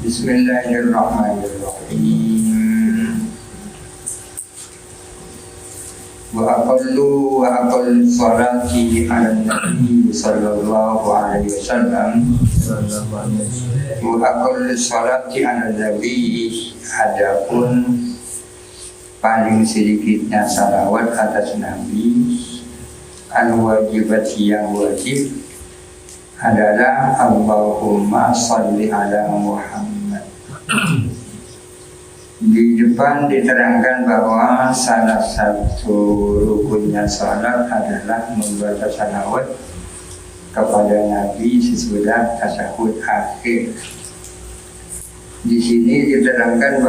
Bismillahirrahmanirrahim. Wa aqallu salati ala nabi sallallahu alaihi wasallam. Wa aqallu salati ala nabi, adapun paling sedikitnya salawat atas nabi al-wajibat yang wajib adalah Allahumma sholli ala Muhammad. Di depan diterangkan bahwa salah satu rukunnya salat adalah membaca salawat kepada Nabi sesudah tasyahud akhir. Di sini diterangkan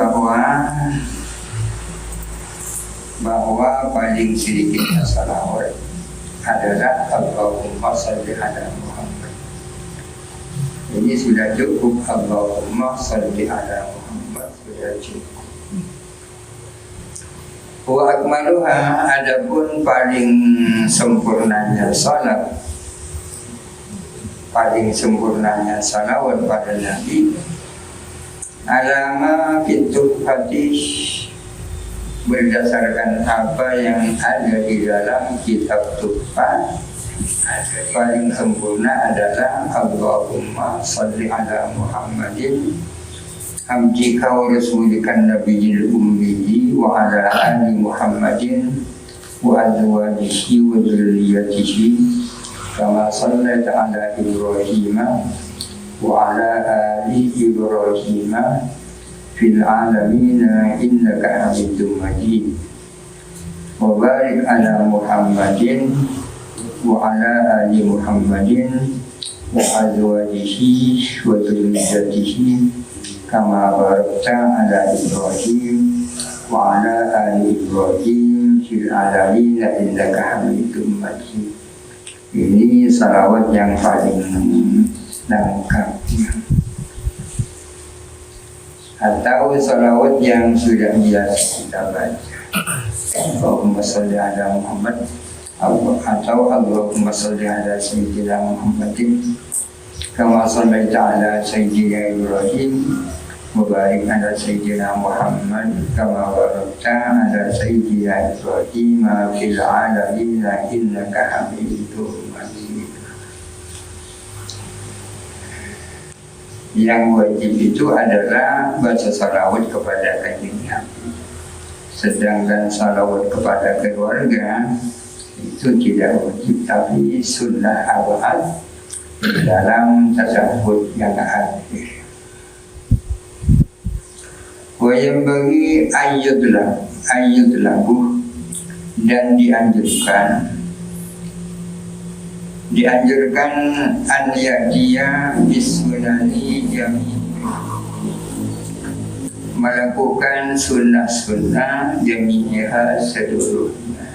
bahwa paling sedikitnya salawat adalah Allahumma sholli ala Muhammad. Ini sudah cukup. Allahumma sholli ala Muhammad sudah cukup. Wa akmaluha, adapun paling sempurnanya salat, paling sempurnanya salawat pada Nabi, alama fitur hadis, berdasarkan apa yang ada di dalam kitab Tuhfah, paling sempurna adalah Allahumma sholli ala Muhammadin hamdika wa rasulikan nabiyil ummiyi wa ala ali Muhammadin wa azwajihi wa dzurriyyatihi kama shallaita ala Ibrahim wa ala ali Ibrahim fil alamin innaka Hamidum Majid. Wa barik ala Muhammadin wa ala ali Muhammadin wa azwajihi wa dzurriyyatihi kama barakta ala Ibrahim wa ala ali Ibrahim fil alamin innaka Hamidum Majid. Ini salawat yang paling lengkap, atau salawat yang sudah biasa kita baca. Allahumma sholli ala Muhammad, atau Allahumma sholli ala sayyidina Muhammadin kama shallaita ala sayyidina Ibrahim wa barik ala sayyidina Muhammad kama barakta ala sayyidina Ibrahim fil alamin innaka Hamidum Majid. Yang wajib itu adalah baca salawat kepada kanjeng Nabi. Sedangkan salawat kepada keluarga itu tidak wajib, tapi sunnah abad dalam tasyahud yang akhir. Wa yang bagi ayat lagu, dan dianjurkan an ya'tiya bisunani jami', melakukan sunnah-sunnah jami'ah seluruhnya.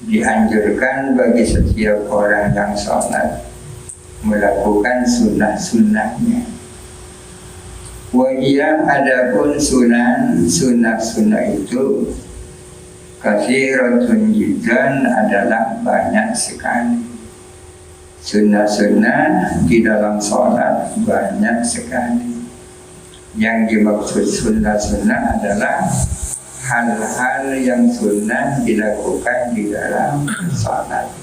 Dianjurkan bagi setiap orang yang sholat melakukan sunnah-sunnahnya. Wa iya, adapun sunnah itu kathiratun jiddan, adalah banyak sekali. Sunnah-sunnah di dalam sholat banyak sekali. Yang dimaksud sunnah-sunnah adalah hal-hal yang sunnah dilakukan di dalam sholat.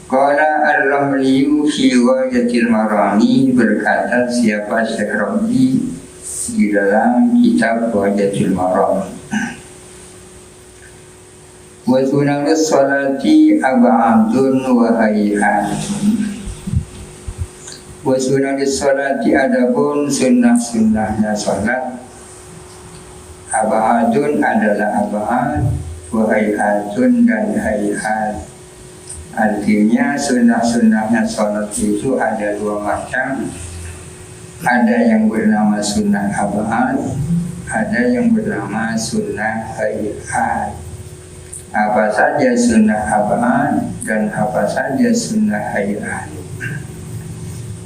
Qala ar-Ramliyu fi Ghayatil Marami, berkata siapa Syekh Ramli di dalam kitab Ghayatil Marami. Wa sunanus sholati ab'adun wa hayatun. Wa sunanus sholati, adapun sunnah-sunnahnya sholat, ab'adun adalah ab'ad, wa hayatun dan hayat. Artinya sunnah-sunnahnya sholat itu ada dua macam. Ada yang bernama sunnah ab'ad, ada yang bernama sunnah hayat. Apa saja sunnah ab'ad dan apa saja sunnah hayat?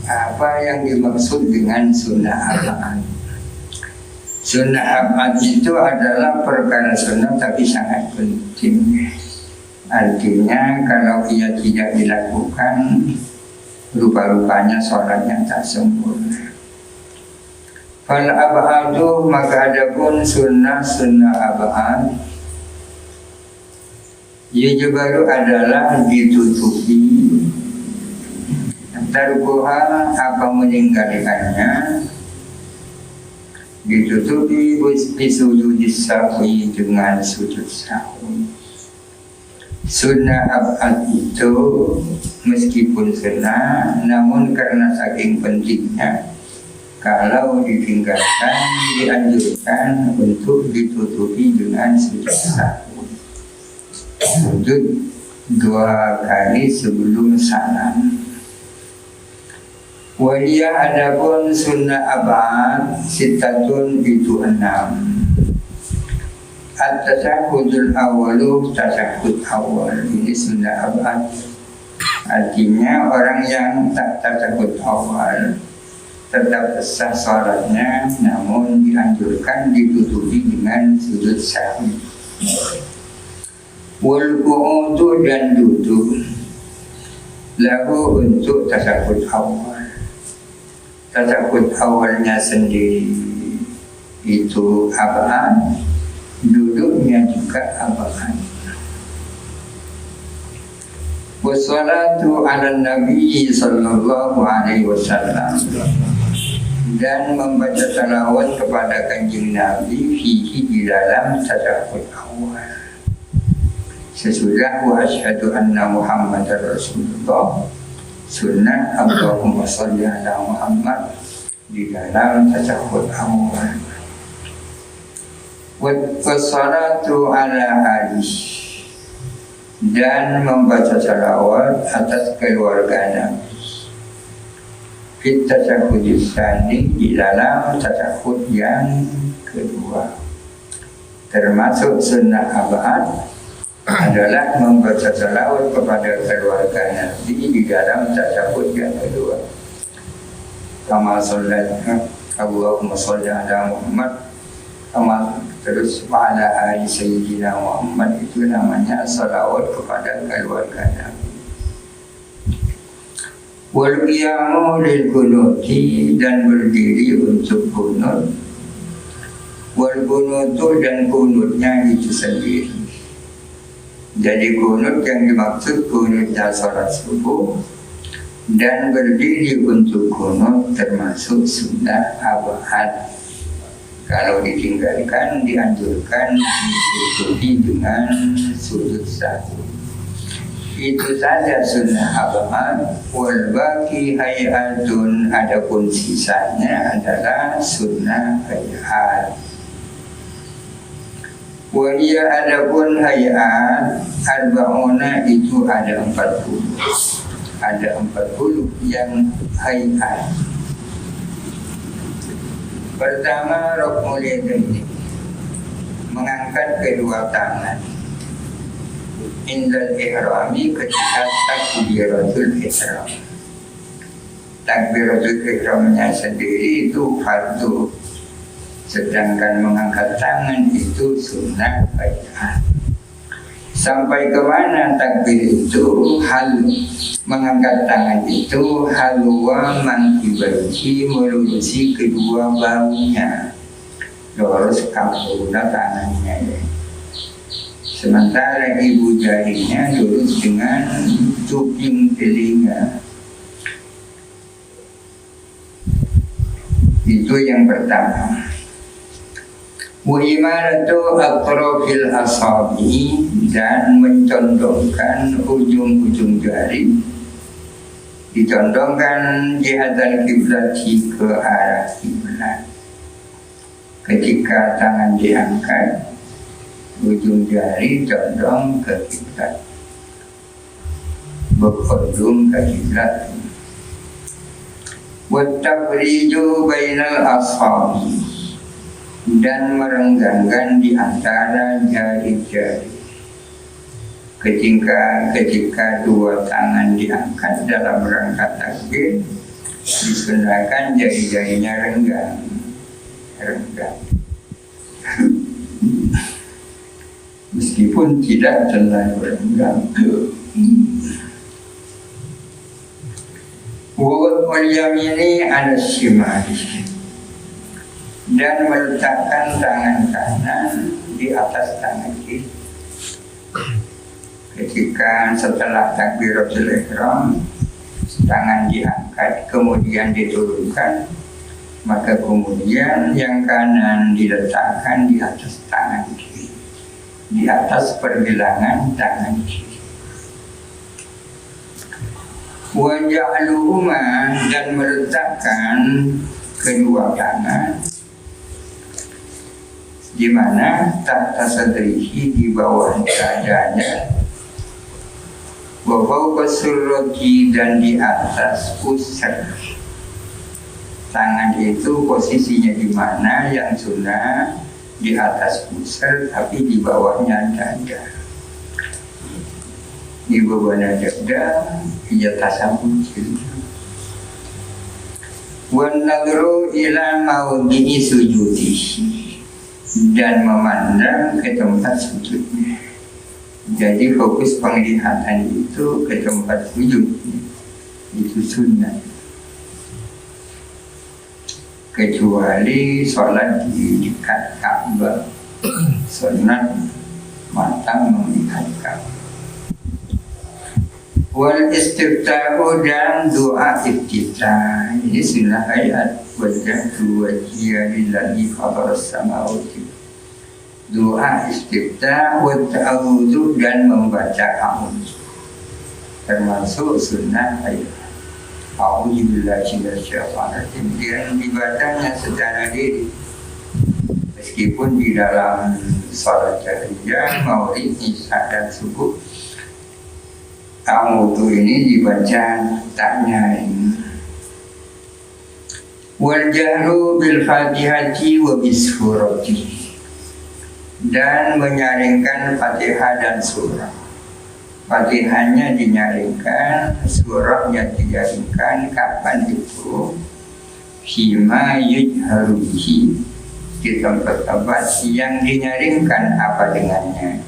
Apa yang dimaksud dengan sunnah ab'ad? Sunnah ab'ad itu adalah perkara sunnah tapi sangat penting. Artinya kalau ia tidak dilakukan, rupa-rupanya sholatnya tak sempurna. Fal ab'adu maka adapun sunnah ab'ad yujubaru adalah ditutupi tarukuha apa meninggalkannya ditutupi bisujudis sahwi dengan sujud sahwi. Sunnah ab'ad itu meskipun sunnah namun karena saking pentingnya kalau ditinggalkan dianjurkan untuk ditutupi dengan sujud sahwi. Sujud 2 kali sebelum salam. Waliya adapun sunnah ab'ad sitatun itu 6. At-tasahudul awalu tasahud awal. Ini sunnah ab'ad. Artinya orang yang tak tasahud awal tetap sah sholatnya, namun dianjurkan ditutupi dengan sujud sahwi. Wal qu'udu dan duduk lahu untuk tasahud awal. Tasahud awalnya sendiri itu ab'ad, duduknya juga ab'ad. Wassalatu ala nabi sallallahu alaihi wasallam, dan membaca salawat kepada kanjeng Nabi fihi di dalam tasahud awal. Sesudah wa asyhadu anna Muhammadar Rasulullah, sunnah Allahumma sholli ala Muhammad di dalam tasahud awal. Wassalatu ala ali, dan membaca salawat atas keluarga Nabi. Fit tasahud tsani, di dalam tasahud yang kedua. Termasuk sunnah ab'ad adalah membaca salawat kepada keluarga Nabi di dalam tasahud yang kedua. Kama sallallahu Allahumma sholli ala Muhammad, kama terus wa ala ali sayyidina Muhammad, itu namanya salawat kepada keluarga Nabi. Wal qiyamu lil qunuti, dan berdiri untuk qunut. Wal qunutu, dan qunutnya itu sendiri. Jadi qunut yang dimaksud qunutnya salat subuh, dan berdiri untuk qunut termasuk sunnah ab'ad. Kalau ditinggalkan dianjurkan ditutupi dengan sujud sahwi. Itu saja sunnah ab'ad. Wal baqi hayatun, adapun sisanya adalah sunnah hayat. Waliya adapun hayat arba'una, itu ada 40. Ada 40 yang hayat. Pertama, ruknul yadaini, mengangkat kedua tangan. Indal ihrami, ketika takbiratul ihram. Takbiratul ihramnya sendiri itu fardu, sedangkan mengangkat tangan itu sunnah hayat. Sampai kemana takbir itu? Hal mengangkat tangan itu halwa mangkibaihi, melurusi kedua bahunya, lurus kampuna tangannya ya. Sementara ibu jarinya lurus dengan cuping telinga. Itu yang pertama. Wa imaratu atrofil asabi, dan mencondongkan ujung-ujung jari, dicondongkan jihatan kiblat ke arah kiblat. Ketika tangan diangkat, ujung jari condong ke kiblat, berkondom ke kiblat. Wa tafriju bainal asabi, dan merenggangkan di antara jari-jari. Ketika dua tangan diangkat dalam rangka takbir, disunahkan jari-jarinya renggang. Meskipun tidak terlalu renggang. Wal yamini ala shimali, dan meletakkan tangan kanan di atas tangan kiri. Ketika setelah takbiratul ihram tangan diangkat kemudian diturunkan, maka kemudian yang kanan diletakkan di atas tangan kiri, di atas pergelangan tangan kiri. Wa ja'aluhuma, dan meletakkan kedua tangan di mana tahta sadrihi, di bawah dadanya, wa fawqa surrati, dan di atas pusat. Tangan itu posisinya di mana? Yang sunnah di atas pusat, tapi di bawahnya dada. Di bawahnya dada, ia tasawuf. Wan nadru ila maudhi'i sujudihi, dan memandang ke tempat sujudnya. Jadi fokus penglihatan itu ke tempat sujud, itu sunnah. Kecuali sholat di dekat Ka'bah, sunat matang melihat Ka'bah. Wal istiftahu, dan doa iftitah. Ini sunnah ayat wajjahtu wajhiya lillazi fataras samawati. Doa istiftah wa ta'awudhu, dan membaca a'udhu, termasuk sunnah ayat. A'udzubillahi minasyaitonir rajim, yang dibacanya secara diri, meskipun di dalam salat jahriyah, maulid, isya dan subuh, a'udhu ini dibaca tak nyaring. Wal jahru bil fatihati wa bisurati, dan menyaringkan Fatihah dan surah. Fatihahnya dinyaringkan, surahnya dinyaringkan. Kapan itu? Hima yujharuhi, di tempat-tempat yang dinyaringkan. Apa dengannya?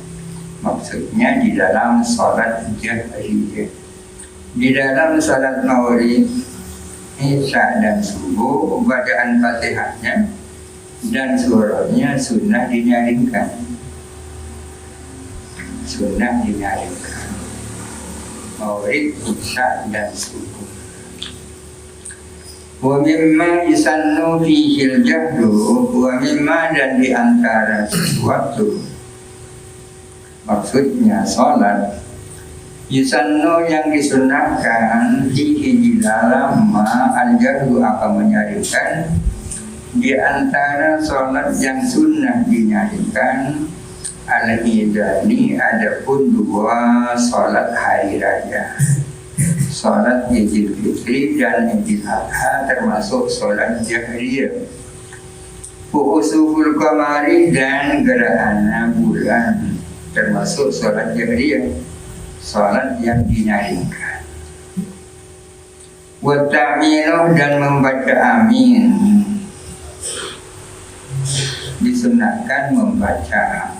Maksudnya di dalam sholat jahriyah, di dalam sholat maghrib, isya dan subuh, bacaan Fatihahnya dan surahnya sunnah dinyaringkan. Sunnah dinyaringkan maghrib, isya dan subuh. Wa mimma yusannu fihil jahru, wa mimma, dan diantara sesuatu, maksudnya sholat, yusannu yang disunahkan, fihi di dalam ma al-jahru akan menyaringkan, di antara sholat yang sunnah dinyaringkan, al-idani, adapun dua sholat hari raya, sholat Idul Fitri dan Idul Adha, termasuk sholat jahriyah. Usuful qamari, dan gerhana bulan, termasuk sholat jahriyah, sholat yang dinyaringkan. Wa ta'minuh, dan membaca amin, disunahkan membaca.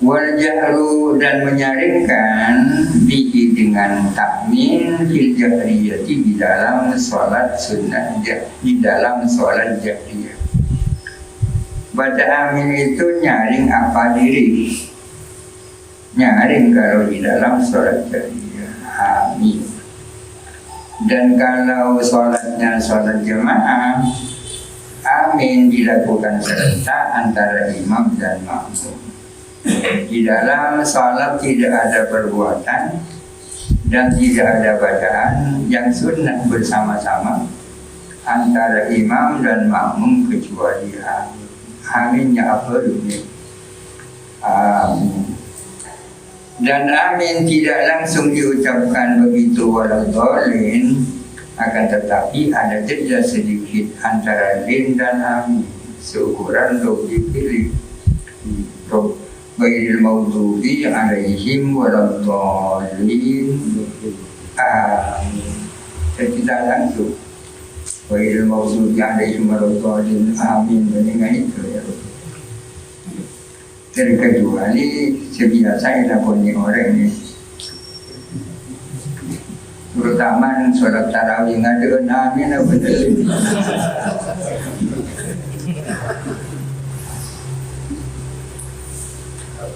Wal jahru, dan menyaringkan, bihi, dengan takmin, fil jahriyati, di dalam sholat sunnah, di dalam sholat jahriyah. Baca amin itu nyaring apa diri? Nyaring kalau di dalam sholat jahriyah, amin. Dan kalau sholatnya sholat jemaah, amin dilakukan serta antara imam dan makmum. Di dalam salat tidak ada perbuatan dan tidak ada bacaan yang sunnah bersama-sama antara imam dan makmum, kecuali amin. Aminnya apa ini? Amin. Dan amin tidak langsung diucapkan begitu walau dolin, akan tetapi ada jeda sedikit antara lin dan amin, seukuran rob dipilih. Ghairil maghdubi alaihim waladdallin. Amin. Tidak langsung ghairil maghdubi alaihim waladdallin. Amin. Dengan itu ya. Terkecuali sebiasa kita punya orang ini terutama sholat tarawih ngada namin apa betul.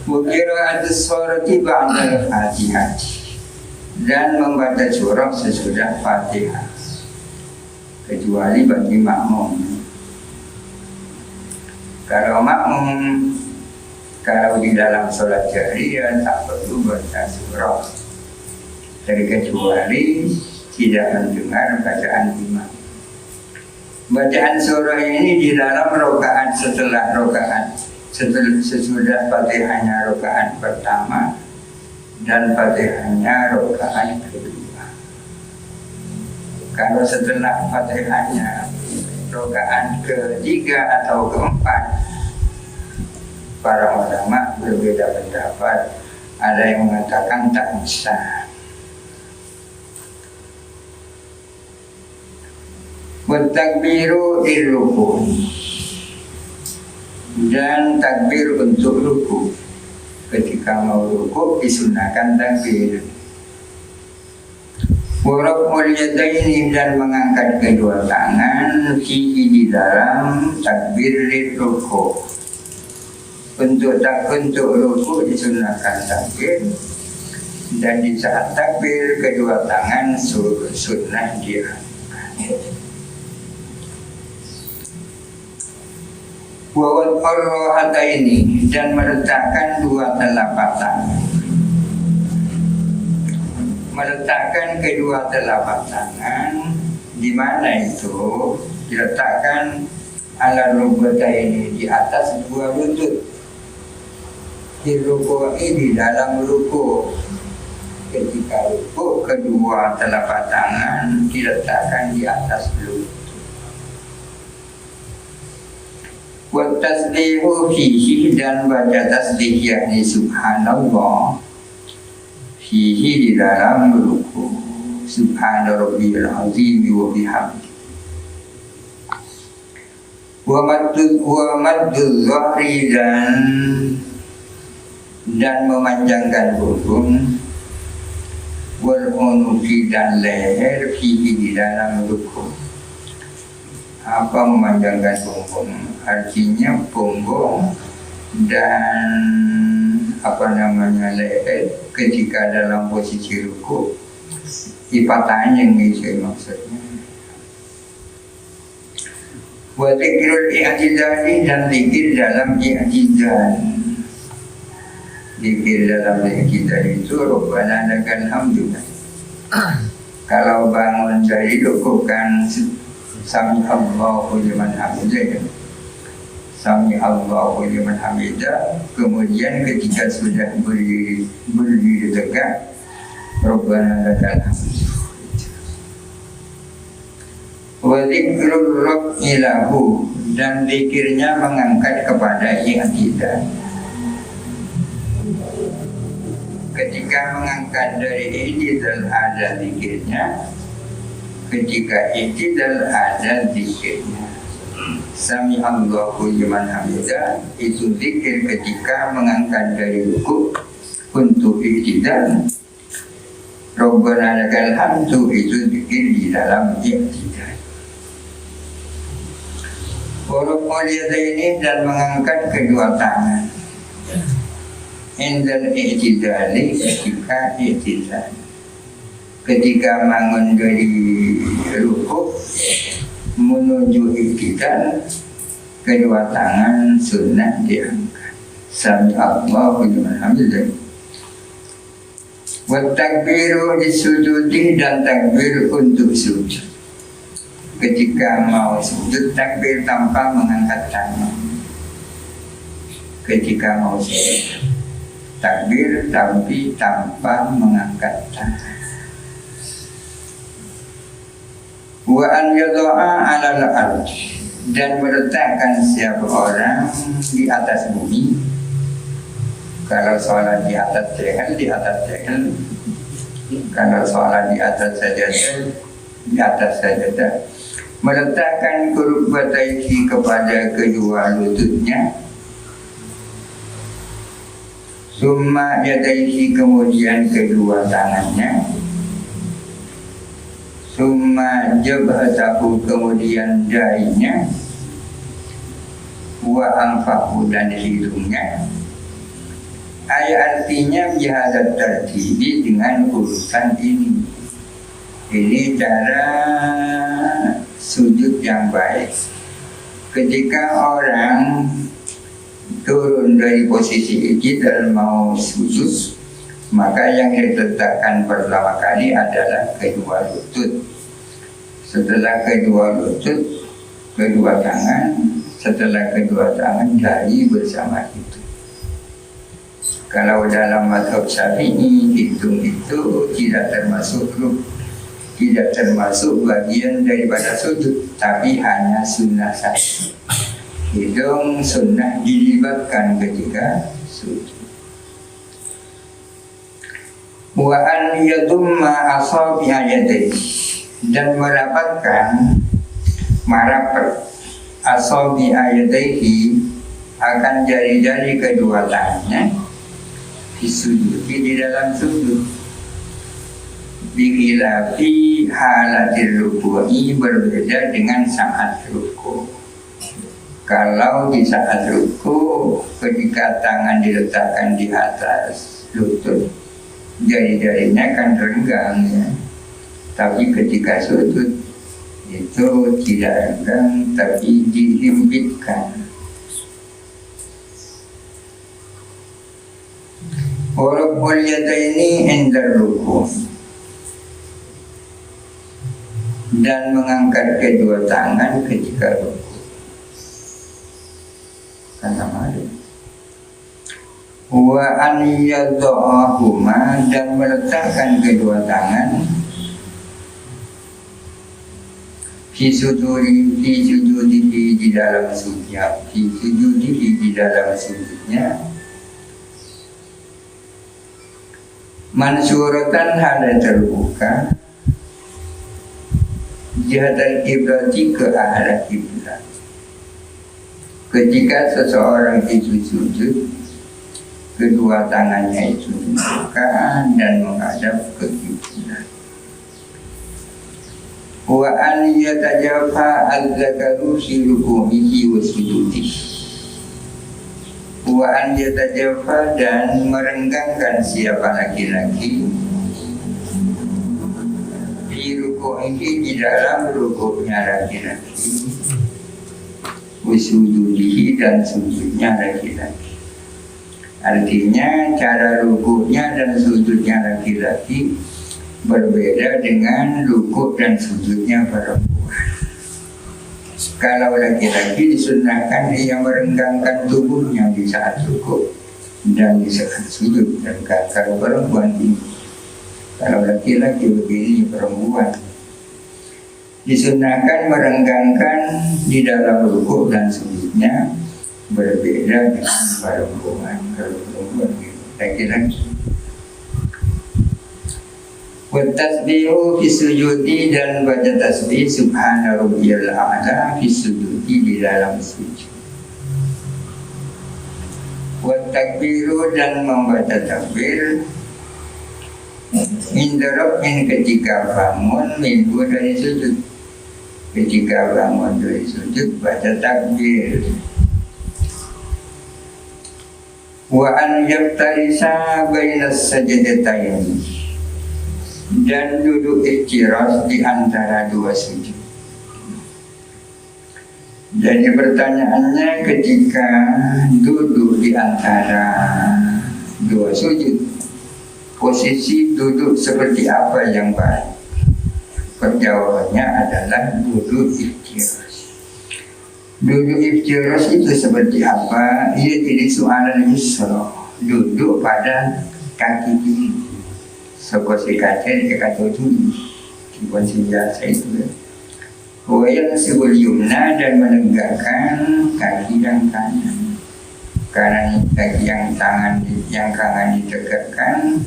Qira'at as-surati ba'da al-Fatihah, dan membaca surah sesudah Fatihah, kecuali bagi makmum. Kalau makmum, kalau di dalam sholat jahriyah tak perlu baca surah, terkecuali tidak mendengar bacaan imam. Bacaan surah ini di dalam rakaat setelah rakaat, sesudah Fatihahnya rakaat pertama dan Fatihahnya rakaat kedua. Kalau setelah Fatihahnya rakaat ketiga atau keempat, para ulama berbeda pendapat. Ada yang mengatakan tak bisa. Takbiru ruku, dan takbir untuk ruku. Ketika mau ruku disunahkan takbir. Waraful yadaini, dan mengangkat kedua tangan di dalam takbir ruku. Untuk ruku disunahkan takbir, dan di saat takbir kedua tangan sunnah diangkat. Wawat arrohata ini, dan meletakkan dua telapak tangan. Meletakkan kedua telapak tangan di mana itu? Diletakkan ala rukbata ini, di atas dua lutut. Di ruku ini, dalam ruku. Ketika ruku, kedua telapak tangan diletakkan di atas lutut. Wa tasbihu fihi, dan baca tasbih yakni subhanallah fihi, di dalam ruku. Subhana rabbiyal azim wa bihamdi. Wa maddul dhahri, dan memanjangkan punggung. Wal unuki, dan leher fihi, di dalam ruku. Apa memanjangkan punggung? Artinya punggung dan leher ketika dalam posisi ruku dipatahin yang bisa maksudnya. Wa dzikrul i'tidali, dan zikir dalam i'tidal. Zikir dalam i'tidal itu Rabbana lakal hamdu. Kalau bangun dari ruku kan Sami Allahu liman hamidah, Sami Allahu liman hamidah. Kemudian ketika sudah berdiri tegak, Rabbana lakal hamdu. Wa dzikrul rabbi lahu, dan zikirnya mengangkat kepada i'tidal. Ketika mengangkat dari i'tidal ada zikirnya, ketika i'tidal ada zikirnya. Sami Allahu liman hamidah itu zikir ketika mengangkat dari ruku untuk i'tidal. Rabbana lakal hamdu itu zikir di dalam i'tidal. Waraful yadaini, dan mengangkat kedua tangan. Indal i'tidali, ketika i'tidal. Ketika bangun dari ruku menuju i'tidal, kedua tangan sunnah diangkat. Sami Allahu liman hamidah. Wa takbiru disujudi, dan takbir untuk sujud. Ketika mau sujud takbir tanpa mengangkat tangan. Ketika mau sujud takbir tapi tanpa mengangkat tangan. Wa an yada'a 'alal ardi, dan meletakkan siapa orang di atas bumi. Kalau sholat di atas tehel, di atas tehel. Kalau sholat di atas sajadah, di atas sajadah. Meletakkan kurbataihi, kepada kedua lututnya. Summa yadaihi, kemudian kedua tangannya. Summa jabhatahu, kemudian dahinya, wa anfahu, dan hidungnya. Artinya bihadat tertibi, dengan urusan ini. Ini cara sujud yang baik. Ketika orang turun dari posisi ini dan mau sujud, maka yang diletakkan pertama kali adalah kedua lutut. Setelah kedua lutut, kedua tangan. Setelah kedua tangan, dahi bersama itu. Kalau dalam mazhab Syafi'i, hidung itu tidak termasuk bagian daripada sujud, tapi hanya sunnah saja. Hidung sunnah dilibatkan ketika sujud. Wa an yadumma asabi'a yadayhi, dan merapat asabi'a yadayhi, akan jari-jari kedua tangannya di dalam sujud. Bikhilafi halatir ruku'i, berbeda dengan saat ruku'. Kalau di saat ruku', ketika tangan diletakkan di atas lutut, jari-jarinya kan renggang ya. Tapi ketika sujud itu tidak renggang, tapi dihimpitkan. Warabul yadaini indar ruku', dan mengangkat kedua tangan ketika ruku'. Karena malu. Wa an yadha'ahuma, dan meletakkan kedua tangan fi sujudihi, di dalam sujudnya, di dalam sujudnya. Mansuratan, hal terbuka, jihadal kiblati, ke arah kiblat. Ketika seseorang itu sujud, kedua tangannya itu dibuka dan menghadap ke kiblat. Wa an yatajafa al-zakaru fi ruku'ihi wa sujudihi. Wa an yatajafa, dan merenggangkan siapa laki-laki fi ruku'ihi, di dalam rukuknya laki-laki, wa sujudihi, dan sujudnya laki-laki. Artinya cara rukuknya dan sujudnya laki-laki berbeda dengan rukuk dan sujudnya perempuan. Kalau laki-laki disunahkan dia merenggangkan tubuhnya di saat rukuk dan di saat sujud. Dan kalau perempuan ini, kalau laki-laki begini, perempuan disunahkan merenggangkan di dalam rukuk dan sujudnya, berbeda dengan perempuan. Kalau perempuan laki-laki. Wa tasbihu fi sujudi, dan baca tasbih subhana rabbiyal a'la fi sujudi, di dalam sujud. Wa takbiru, dan membaca takbir indarabin, ketika bangun minggu dari sujud. Ketika bangun dari sujud, baca takbir. Wa an yaftarisa bainas sajdatayn, dan duduk iftiras di antara dua sujud. Jadi pertanyaannya, ketika duduk di antara dua sujud, posisi duduk seperti apa yang baik? Jawabannya adalah duduk iftiras. Duduk iftiras itu seperti apa? Ia jadi soalan yusra, duduk pada kaki kiri. Seperti kaca di kaki kiri, kibon biasa itu ya. Wayang sebul yumna, dan menegakkan kaki yang kanan. Kanan kaki yang kanan ditegakkan,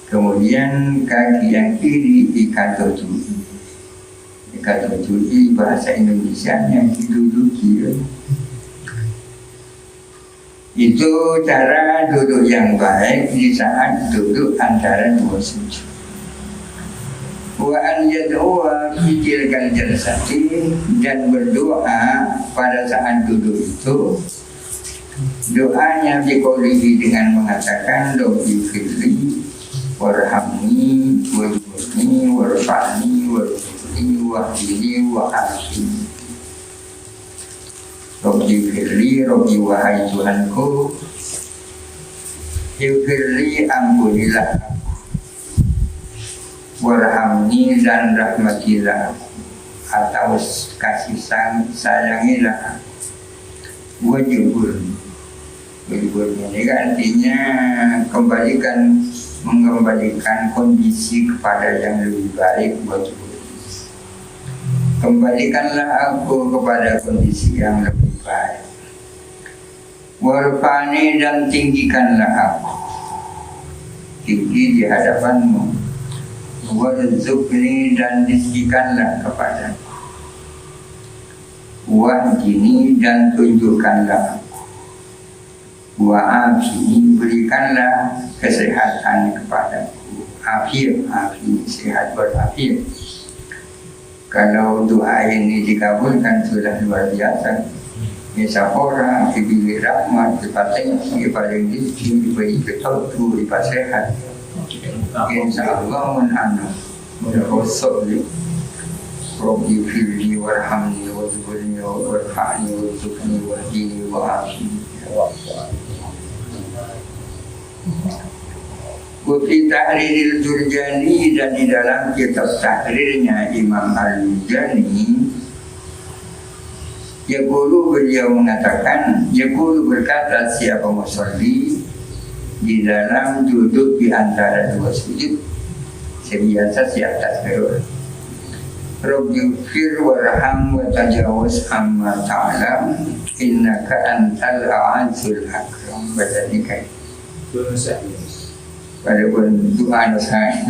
kemudian kaki yang kiri ikatotui. Ikatotui bahasa Indonesia yang diduduki. Itu cara duduk yang baik di saat duduk antara dua sujud. Wa an yad'uwa fi tilkal jalsati, dan berdoa pada saat duduk itu. Doanya biqaulihi dengan mengatakan Rabbi firli warhamni warhamni warfa'ni warhamni wahdini wa'afini. Rabbi firli, Rabbi wahai Tuhanku, firli ampunilah, warhamni dan rahmatilah atau kasih sayangilah, wajibur ini artinya mengembalikan kondisi kepada yang lebih baik buat aku. Kembalikanlah aku kepada kondisi yang lebih baik. Warfani, dan tinggikanlah aku tinggi di hadapanmu. Warzuqni, dan rizkikanlah kepadaku. Wahdini, dan tunjukkanlah aku. Wa'afini, berikanlah kesehatan kepadaku. Afiat, sehat walafiat. Kalau doa ini dikabulkan sudah luar biasa. Misapora, diberi rahmat, dipateng, dipaling rizki, diberi ketutu, dipasehat. InsyaAllah menanam berkosok di Rabbi firli warhamni wazburni warfa'ni warzuqni wahdini wa'afini. Wafi tahriril Jurjani, dan di dalam kitab tahrirnya Imam Al-Jurjani, beliau mengatakan, berkata siapa musolli di dalam duduk di antara dua sujud, sebiasa siap tasbih. Rabbi fir warham wa tajawaz amma ta'lam innaka antal a'azul akram. Baca dikait pada doa saya.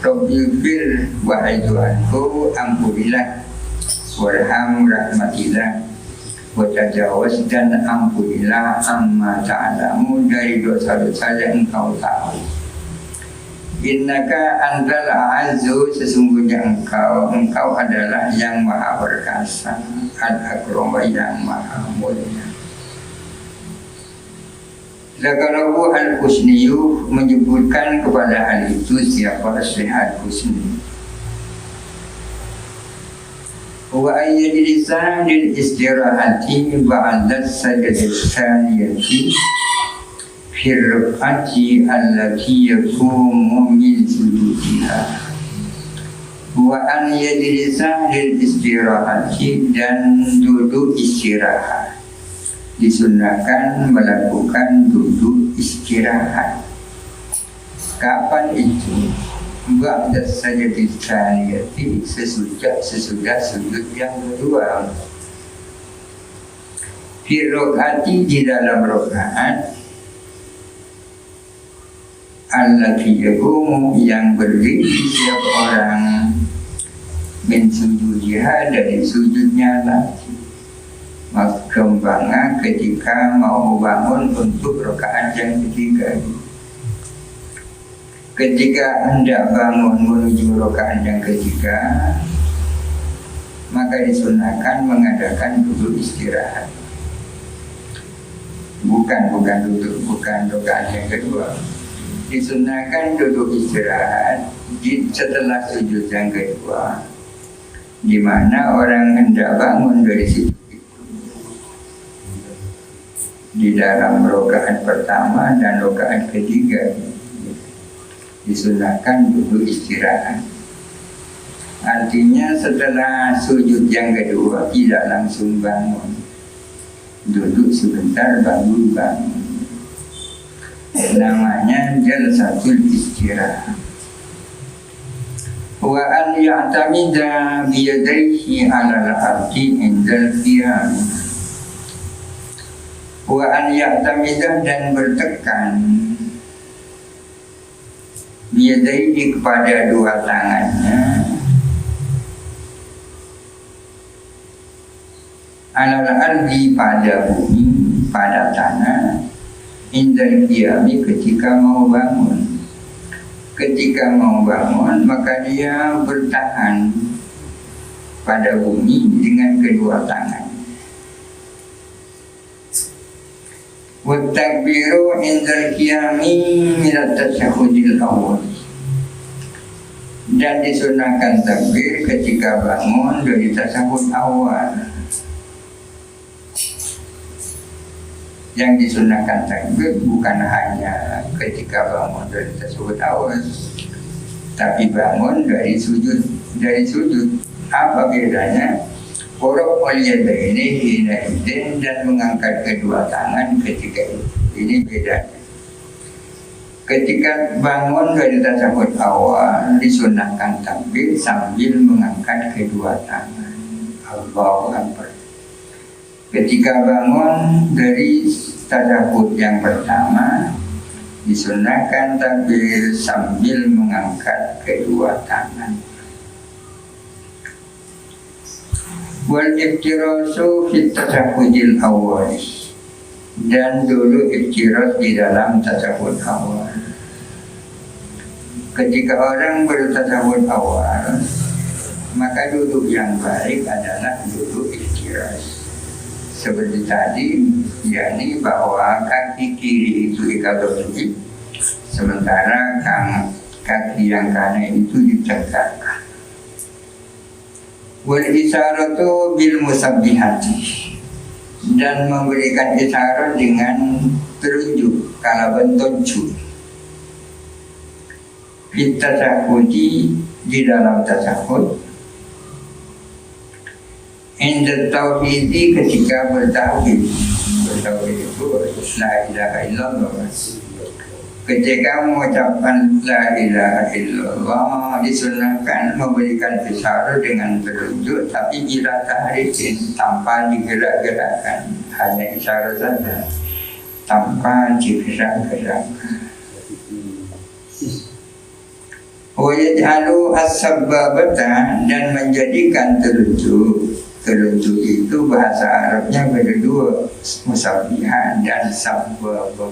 Rabbi fir, wahai Tuhanku, ampunilah, warham, rahmatilah, wa tajawaz, dan ampunilah, amma ta'lamu, dari dosa-dosa yang engkau tahu. Innaka antal a'azzu, sesungguhnya engkau adalah yang maha perkasa, al-akram, yang maha mulia. Zakarahu al-Husniyu, menyebutkan kepada hal itu siapa Syekh al-Husni. Wa ayyadilisa lil istirahati ba'da sajdatil tsaniyati firqati allati yaqumu min sujudiha. Wa an yadilisa lil istirahati, dan duduk istirahat. Disunahkan melakukan duduk istirahat. Kapan itu? Ba'da sajdatil tsaniyati, sesudah sujud yang kedua. Fi rakaati, di dalam rakaat, allati yaqumu, yang berdiri siapa orang, min sujudiha, dari sujudnya lagi. Kembangan ketika mau bangun untuk rakaat yang ketiga. Ketika hendak bangun menuju rakaat yang ketiga, maka disunahkan mengadakan duduk istirahat. Bukan rakaat yang kedua. Disunahkan duduk istirahat setelah sujud yang kedua, di mana orang hendak bangun dari situ. Di dalam rakaat pertama dan rakaat ketiga disunahkan duduk istirahat. Artinya setelah sujud yang kedua tidak langsung bangun, duduk sebentar baru bangun. Namanya jalsatul istirahat. Wa an ya'tamida biyadaihi 'alal ardi indal qiyam. Wa an ya'tamidah, dan bertekan biyadaihi, kepada dua tangannya, alal ardi, pada bumi, pada tanah, indal qiyami, ketika mau bangun. ketika mau bangun maka dia bertahan pada bumi dengan kedua tangan. Wa takbiru indal qiyami minat tasyahudil awal. Dan disunahkan takbir ketika bangun dari tasyahud awal. Yang disunahkan takbir bukan hanya ketika bangun dari tasyahud awal, tapi bangun dari sujud. Dari sujud apa bedanya? Qurab al-yadaini hina idin, dan mengangkat kedua tangan ketika itu. Ini bedanya. Ketika bangun dari tasyahud awal disunahkan takbir sambil mengangkat kedua tangan. Allahu Akbar. Ketika bangun dari tasyahud yang pertama disunahkan takbir sambil mengangkat kedua tangan. Wal iftirasu fit tasyahudil awal, dan dulu iftiras di dalam tasyahud awal. Ketika orang bertasyahud awal, maka duduk yang baik adalah duduk iftiras. Seperti tadi, yakni bahwa kaki kiri itu dikatakan, sementara kaki yang kanan itu ditegakkan. Wal isyaratu bil musabbihati, dan memberikan isyarat dengan telunjuk kala bentonju. Fit tasyahudi, di dalam tasyahud. Inda tauhidi, ketika bertauhid. Bertauhid itu la ilaha illallah. Ketika mengucapkan la ilaha illallah disunahkan memberikan isyarat dengan telunjuk, tapi bila tahrikin, tanpa digerak-gerakkan, hanya isyarat saja tanpa digerak-gerakkan. Wa yaj'alu as-sabbabata, dan menjadikan telunjuk. Telunjuk itu bahasa Arabnya ada dua, musabbihah dan sabbabah.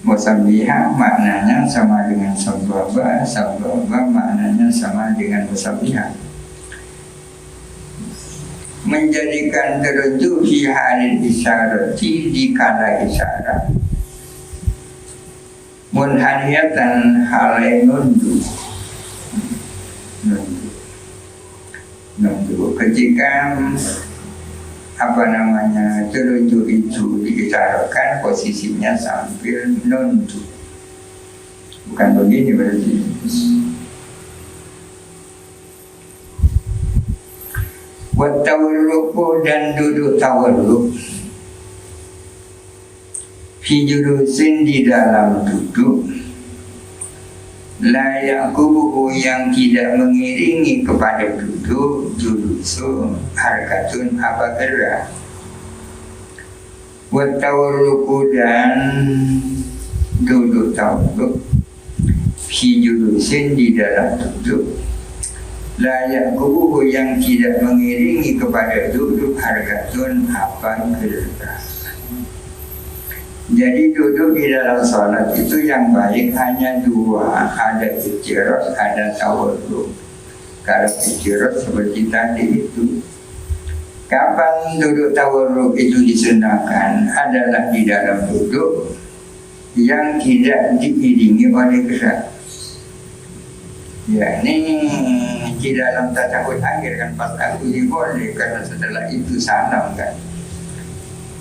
Musabbihah maknanya sama dengan sabbabah, sabbabah maknanya sama dengan musabbihah. Menjadikan telunjuk fi halil isyarati, di kala isyarat. Munhaniyatan halai nundu. Ketika telunjuk itu diisyaratkan, posisinya sambil nundu, bukan begini berarti. Wat tawarruku, dan duduk tawarruk. Fi julusin, di dalam duduk. La yaqubuhu, yang tidak mengiringi kepada duduk. Julusu harkatun, apa gerak. Wat tawarruku, dan duduk tawarruk. Fi julusin, di dalam duduk. La yaqubuhu, yang tidak mengiringi kepada duduk. Harkatun, apa gerak. Jadi duduk di dalam sholat itu yang baik hanya dua, ada iftiras, ada tawarruk. Kalau iftiras seperti tadi itu, kapan duduk tawarruk itu disunahkan adalah di dalam duduk yang tidak diiringi oleh gerak. Ya, ini di dalam tasyahud akhir kan pas aku boleh, karena setelah itu salam kan.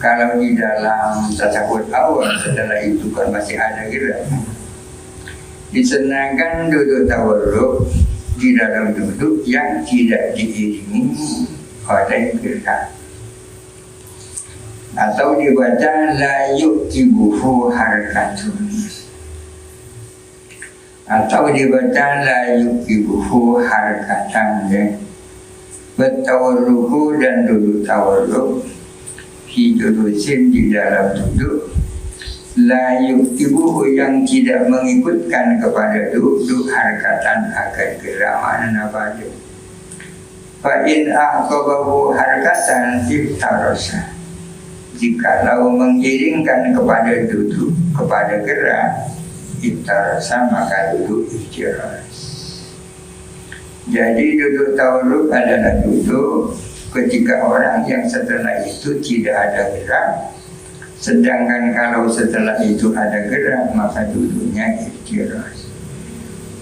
Kalau di dalam tasyahud awal setelah itu kan masih ada gerak. Disunahkan duduk tawarruk di dalam duduk yang tidak diiringi oleh gerak. Atau dibaca la yuqibuhu harakatun. Atau dibaca la yuqibuhu harakatan, ya. Bertawarruku, dan duduk tawarruk. Fi julusin, di dalam duduk. La yuqibuhu, yang tidak mengikutkan kepada duduk harakatan akan gerak, mana baca. Fa in aqabahu harakatan iftarasa, jikalau mengiringkan kepada duduk, kepada gerak, iftarasa maka duduk iftiras. Jadi duduk tawarruk adalah duduk ketika orang yang setelah itu tidak ada gerak. Sedangkan kalau setelah itu ada gerak maka duduknya iftiras.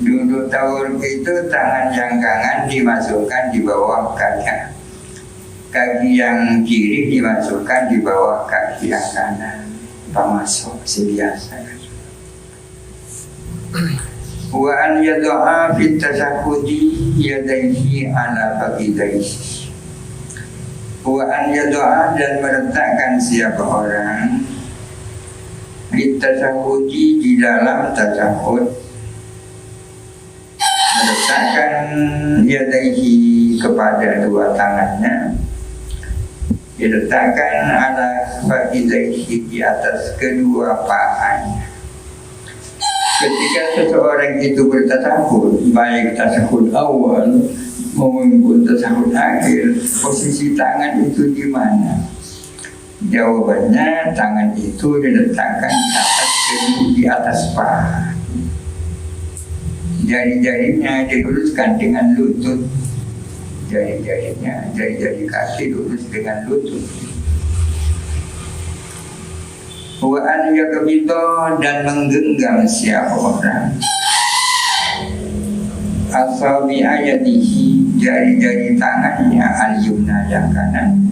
Duduk tawarruk itu tangan yang kanan dimasukkan di bawah kaki. Kaki yang kiri dimasukkan di bawah kaki yang kanan. Pamasuk sebiasa. Wa an yad'a fit tasahhudi yadayhi ala fakidayhi. Wa an yad'a dan meletakkan siapa orang fit tasahhudi di dalam tasahhud, meletakkan yadayhi kepada dua tangannya, diletakkan ala fakidayhi di atas kedua pahanya. Ketika seseorang itu bertasahud, baik tasahud awal maupun tasahud akhir, posisi tangan itu di mana? Jawabannya, tangan itu diletakkan di atas paha. Jari-jarinya diluruskan dengan lutut. Jari-jari kaki lurus dengan lutut. Wa an yakbito dan menggenggam siapa orang asabi ayatihi jari-jari tangannya al-yumna yang kanan,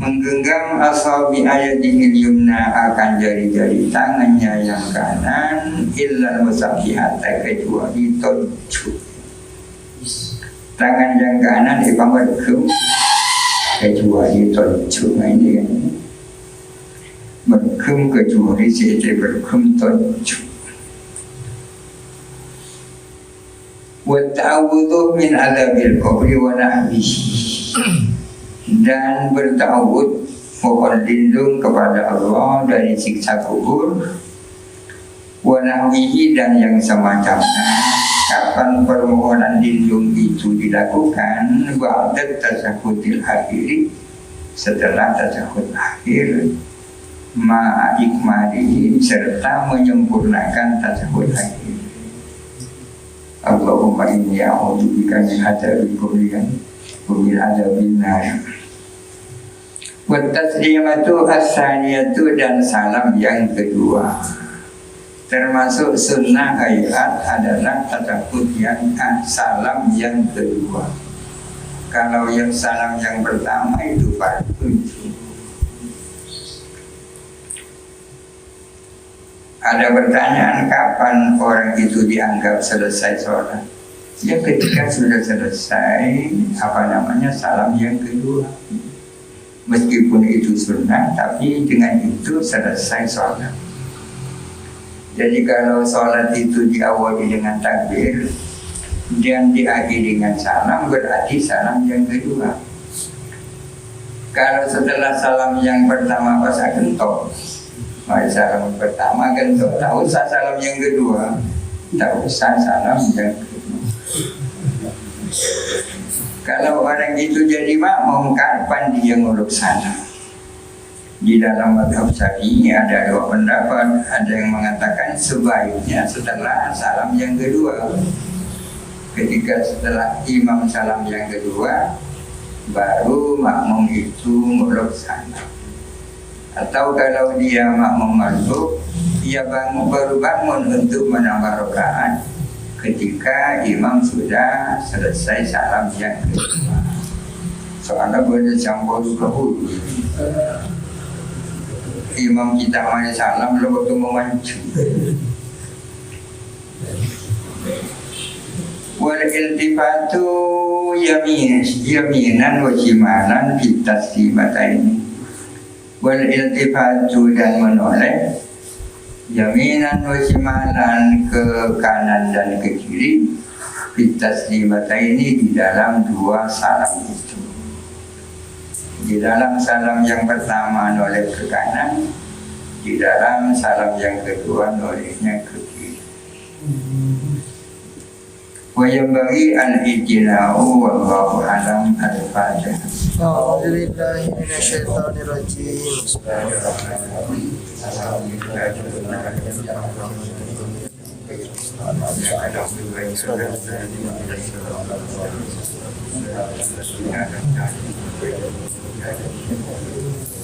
menggenggam asabi ayatihi al-yumna akan jari-jari tangannya yang kanan illa musabihata kecuali toncu. Tangan yang kanan ibaratkan kecuali toncu. Nah ini kan berkum kecuali jadi berkum toncu. Wa ta'awudhu min adzabil qabri wa nahwihi, dan bertawud mohon lindung kepada Allah dari siksa kubur, wa nahwihi dan yang semacamnya. Kapan permohonan lindung itu dilakukan? Ba'da tasahhudil akhiri, setelah tasahhud akhir, ma'ikmalihi serta menyempurnakan tasahhud akhir. Allahumma inni a'udzubika min adzabil qabri wa min adzabin nar. Wa taslimatu as-saniyatu dan salam yang kedua. Termasuk sunnah hayat adalah tasahhud yang salam yang kedua. Kalau yang salam yang pertama itu fardhu. Ada pertanyaan, kapan orang itu dianggap selesai sholat? Ya ketika sudah selesai salam yang kedua. Meskipun itu sunnah, tapi dengan itu selesai sholat. Jadi kalau sholat itu diawali dengan takbir dan diakhiri dengan salam, berarti salam yang kedua. Kalau setelah salam yang pertama pas agentok, salam pertama kan tak usah salam yang kedua, tak usah salam yang kedua. Kalau orang itu jadi makmum, kapan dia nguluk salam? Di dalam mazhab Syafi'i ada dua pendapat. Ada yang mengatakan sebaiknya setelah salam yang kedua. Ketika setelah imam salam yang kedua, baru makmum itu nguluk salam. Atau kalau dia makmum masuk, dia baru bangun untuk menambah rakaat ketika imam sudah selesai salam yang kedua. Soalnya boleh campur dahulu. Imam kita mana salam lalu waktu memancing. Wal iltifatu yaminan wa shimalan fi taslimataini. Wal iltifatu dan menoleh yaminan wa shimalan ke kanan dan ke kiri fi taslimataini di dalam dua salam itu. Di dalam salam yang pertama noleh ke kanan, di dalam salam yang kedua nolehnya ke kiri. wa yanbaghi an ijtina'u wallahu a'lam. Al-Fatihah. أعوذ بالله من الشيطان الرجيم. Bismillahirrahmanirrahim.